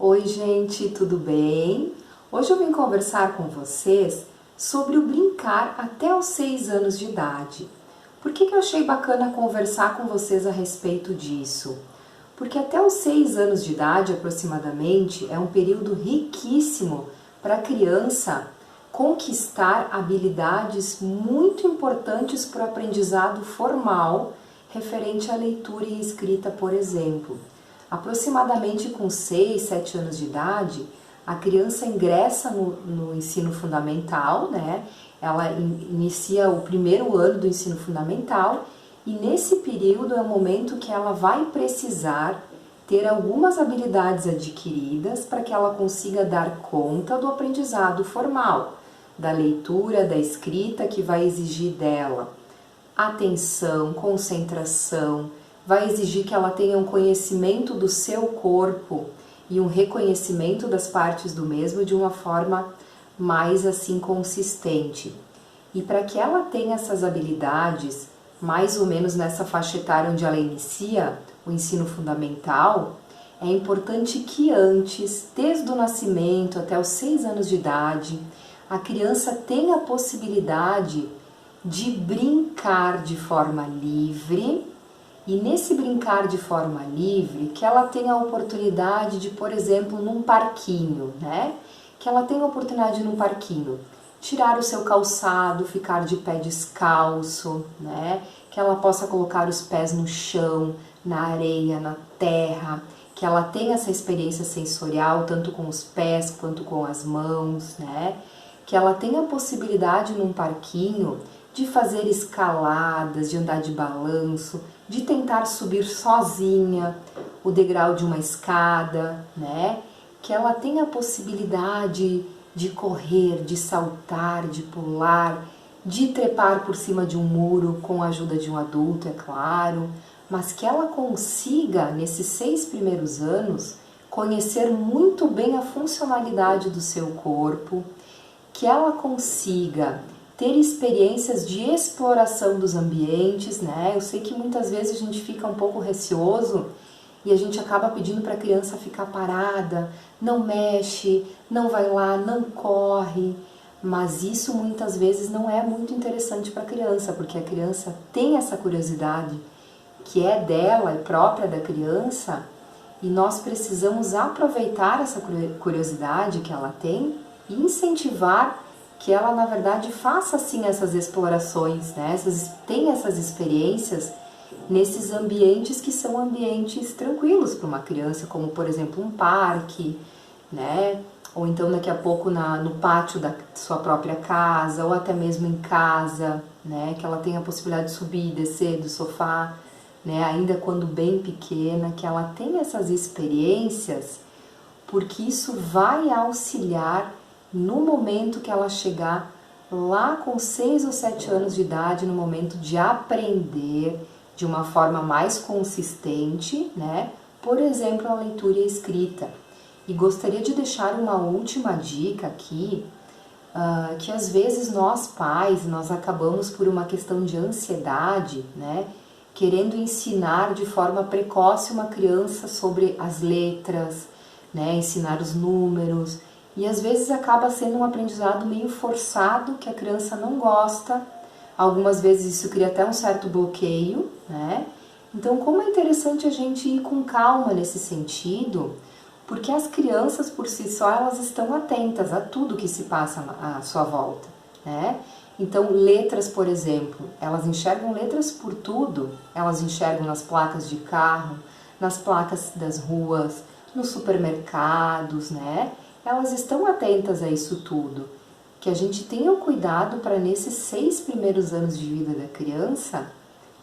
Oi gente, tudo bem? Hoje eu vim conversar com vocês sobre o brincar até os 6 anos de idade. Por que eu achei bacana conversar com vocês a respeito disso? Porque até os 6 anos de idade, aproximadamente, é um período riquíssimo para a criança conquistar habilidades muito importantes para o aprendizado formal referente à leitura e escrita, por exemplo. Aproximadamente com 6, 7 anos de idade, a criança ingressa no ensino fundamental, né? Ela inicia o primeiro ano do ensino fundamental e nesse período é o momento que ela vai precisar ter algumas habilidades adquiridas para que ela consiga dar conta do aprendizado formal, da leitura, da escrita que vai exigir dela atenção, concentração, vai exigir que ela tenha um conhecimento do seu corpo e um reconhecimento das partes do mesmo de uma forma mais assim consistente. E para que ela tenha essas habilidades, mais ou menos nessa faixa etária onde ela inicia o ensino fundamental, é importante que antes, desde o nascimento até os 6 anos de idade, a criança tenha a possibilidade de brincar de forma livre e nesse brincar de forma livre que ela tenha a oportunidade de, por exemplo, num parquinho, né? Que ela tenha a oportunidade num parquinho tirar o seu calçado, ficar de pé descalço, né? Que ela possa colocar os pés no chão, na areia, na terra, que ela tenha essa experiência sensorial tanto com os pés quanto com as mãos, né? Que ela tenha a possibilidade num parquinho de fazer escaladas, de andar de balanço, de tentar subir sozinha o degrau de uma escada, né? Que ela tenha a possibilidade de correr, de saltar, de pular, de trepar por cima de um muro com a ajuda de um adulto, é claro, mas que ela consiga, nesses 6 primeiros anos, conhecer muito bem a funcionalidade do seu corpo, que ela consiga ter experiências de exploração dos ambientes, né? Eu sei que muitas vezes a gente fica um pouco receoso e a gente acaba pedindo para a criança ficar parada, não mexe, não vai lá, não corre, mas isso muitas vezes não é muito interessante para a criança, porque a criança tem essa curiosidade que é dela, é própria da criança, e nós precisamos aproveitar essa curiosidade que ela tem e incentivar que ela, na verdade, faça assim essas explorações, né? Tenha essas experiências nesses ambientes que são ambientes tranquilos para uma criança, como, por exemplo, um parque, né? Ou então daqui a pouco no pátio da sua própria casa, ou até mesmo em casa, né? Que ela tenha a possibilidade de subir e descer do sofá, né? Ainda quando bem pequena, que ela tenha essas experiências, porque isso vai auxiliar no momento que ela chegar lá com 6 ou 7 anos de idade, no momento de aprender de uma forma mais consistente, né? Por exemplo, a leitura e a escrita. E gostaria de deixar uma última dica aqui, que às vezes nós pais, nós acabamos por uma questão de ansiedade, né? Querendo ensinar de forma precoce uma criança sobre as letras, né? Ensinar os números, e às vezes acaba sendo um aprendizado meio forçado, que a criança não gosta. Algumas vezes isso cria até um certo bloqueio, né? Então, como é interessante a gente ir com calma nesse sentido, porque as crianças por si só, elas estão atentas a tudo que se passa à sua volta, né? Então, letras, por exemplo, elas enxergam letras por tudo. Elas enxergam nas placas de carro, nas placas das ruas, nos supermercados, né? Elas estão atentas a isso tudo. Que a gente tenha o cuidado para nesses 6 primeiros anos de vida da criança,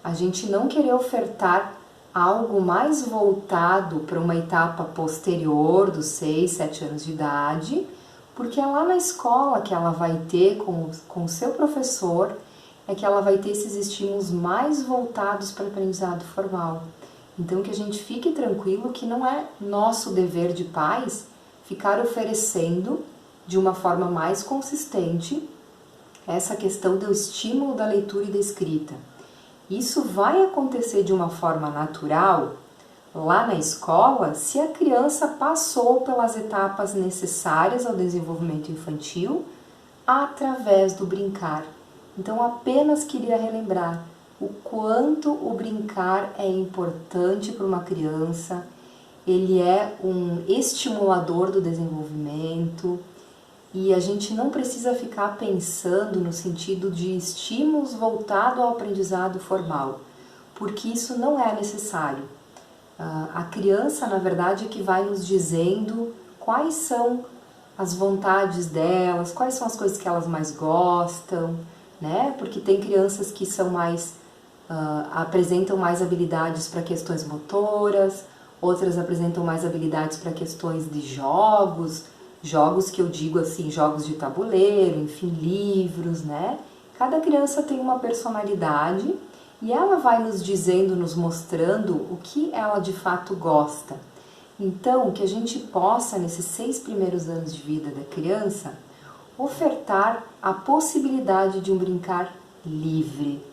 a gente não querer ofertar algo mais voltado para uma etapa posterior dos 6, 7 anos de idade, porque é lá na escola que ela vai ter com o seu professor, é que ela vai ter esses estímulos mais voltados para o aprendizado formal. Então que a gente fique tranquilo que não é nosso dever de pais ficar oferecendo de uma forma mais consistente essa questão do estímulo da leitura e da escrita. Isso vai acontecer de uma forma natural lá na escola se a criança passou pelas etapas necessárias ao desenvolvimento infantil através do brincar. Então, apenas queria relembrar o quanto o brincar é importante para uma criança. Ele é um estimulador do desenvolvimento e a gente não precisa ficar pensando no sentido de estímulos voltado ao aprendizado formal, porque isso não é necessário. A criança, na verdade, é que vai nos dizendo quais são as vontades delas, quais são as coisas que elas mais gostam, né? Porque tem crianças que são apresentam mais habilidades para questões motoras, outras apresentam mais habilidades para questões de jogos que eu digo assim, jogos de tabuleiro, enfim, livros, né? Cada criança tem uma personalidade e ela vai nos dizendo, nos mostrando o que ela de fato gosta. Então, que a gente possa, nesses 6 primeiros anos de vida da criança, ofertar a possibilidade de um brincar livre.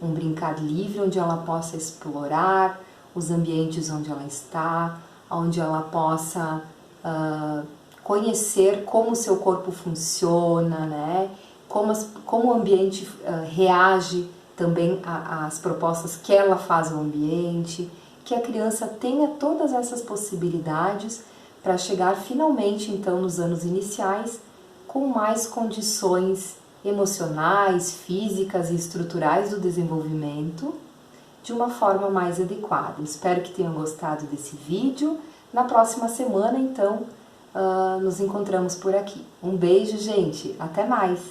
Um brincar livre onde ela possa explorar os ambientes onde ela está, onde ela possa conhecer como o seu corpo funciona, né? Como o ambiente reage também às propostas que ela faz ao ambiente, que a criança tenha todas essas possibilidades para chegar finalmente, então, nos anos iniciais, com mais condições emocionais, físicas e estruturais do desenvolvimento de uma forma mais adequada. Espero que tenham gostado desse vídeo. Na próxima semana, então, nos encontramos por aqui. Um beijo, gente. Até mais!